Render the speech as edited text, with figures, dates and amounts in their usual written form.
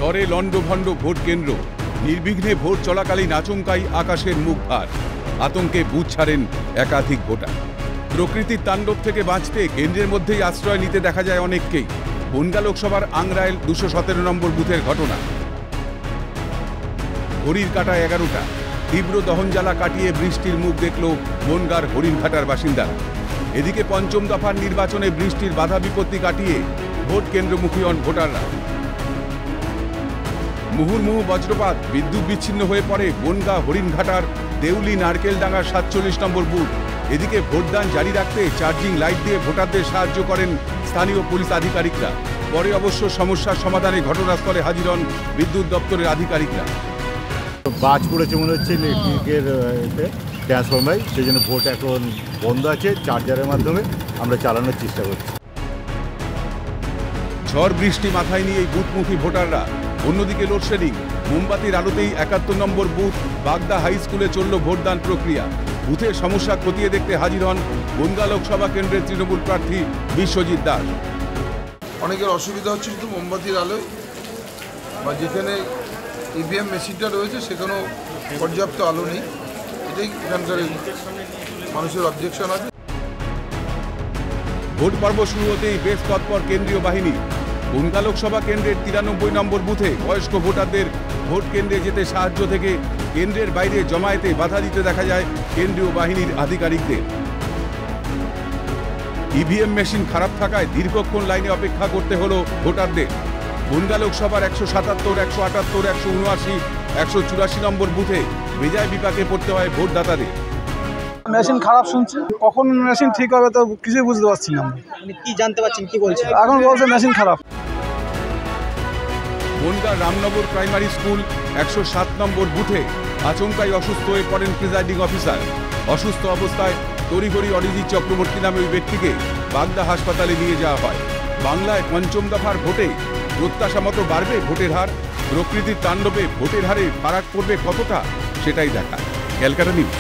ঝড়ে লণ্ডভণ্ড ভোট কেন্দ্র, নির্বিঘ্নে ভোট চলাকালীন আচমকাই আকাশের মুখ ভার, আতঙ্কে বুথ ছাড়েন একাধিক ভোটার। প্রকৃতির তাণ্ডব থেকে বাঁচতে কেন্দ্রের মধ্যেই আশ্রয় নিতে দেখা যায় অনেককেই। বনগাঁ লোকসভার আংরাইল 217 নম্বর বুথের ঘটনা। ঘড়ির কাঁটা 11টা, তীব্র দহনজ্বালা কাটিয়ে বৃষ্টির মুখ দেখল বনগাঁর হরিণঘাটার বাসিন্দারা। এদিকে পঞ্চম দফার নির্বাচনে বৃষ্টির বাধা বিপত্তি কাটিয়ে ভোট কেন্দ্রমুখী হন ভোটাররা। মুহুর্মুহু বজ্রপাত, বিদ্যুৎ বিচ্ছিন্ন হয়ে পড়ে বনগাঁ হরিণঘাটার দেউলি নারকেলডাঙ্গার 47 নম্বর বুথ। এদিকে ভোটদান জারি রাখতে চার্জিং লাইট দিয়ে ভোটারদের সাহায্য করেন স্থানীয় পুলিশ আধিকারিকরা। পরে অবশ্য সমস্যার সমাধানে ঘটনাস্থলে হাজির হন বিদ্যুৎ দপ্তরের আধিকারিকরা। বাজ পড়েছে মনে হচ্ছে ইলেকট্রিকের ট্রান্সফরমার, সেই জন্য ভোট এখন বন্ধ আছে। চার্জারের মাধ্যমে আমরা চালানোর চেষ্টা করছি। ঝড় বৃষ্টি মাথায় নিয়ে এই বুথমুখী ভোটাররা। অন্যদিকে লোডশেডিং, মোমবাতির আলোতেই 71 নম্বর বুথ বাগদা হাই স্কুলে চলল ভোটদান প্রক্রিয়া। বুথের সমস্যা খতিয়ে দেখতে হাজির হন বনগাঁ লোকসভা কেন্দ্রের তৃণমূল প্রার্থী বিশ্বজিৎ দাস। অনেকের অসুবিধা হচ্ছে শুধু মোমবাতির আলোয়, বা যেখানে ইভিএম মেশিনটা রয়েছে সেখানেও পর্যাপ্ত আলো নেই। এটাই এখানকার মানুষের অবজেকশন আছে। ভোট পর্ব শুরু হতেই বেশ তৎপর কেন্দ্রীয় বাহিনী। বনগাঁ লোকসভা কেন্দ্রের 93 নম্বর বুথে বয়স্ক ভোটারদের ভোট কেন্দ্রে যেতে সাহায্য থেকে কেন্দ্রের বাইরে জমায়েতে বাধা দিতে দেখা যায় কেন্দ্রীয় বাহিনীর আধিকারিকদের। ইভিএম মেশিন খারাপ থাকায় দীর্ঘক্ষণ লাইনে অপেক্ষা করতে হলো ভোটারদের। বনগাঁ লোকসভার 177, 178, 179, 184 নম্বর বুথে বেজায় বিপাকে পড়তে হয় ভোটদাতাদের। মেশিন খারাপ শুনছি, কখন মেশিন ঠিক হবে তো কিছুই বুঝতে পারছি না। কি জানতে পারছেন, কি বলছে? এখন বলছে মেশিন খারাপ। বনগাঁ রামনগর প্রাইমারি স্কুল 107 নম্বর বুথে আচমকাই অসুস্থ হয়ে পড়েন প্রিজাইডিং অফিসার। অসুস্থ অবস্থায় তড়িঘড়ি অরিজিৎ চক্রবর্তী নামে ওই ব্যক্তিকে বাগদা হাসপাতালে নিয়ে যাওয়া হয়। বাংলায় পঞ্চম দফার ভোটে প্রত্যাশা মতো বাড়বে ভোটের হার। প্রকৃতির তাণ্ডবে ভোটের হারে ফারাক পড়বে কতটা, সেটাই দেখা। ক্যালকাটা নিউজ।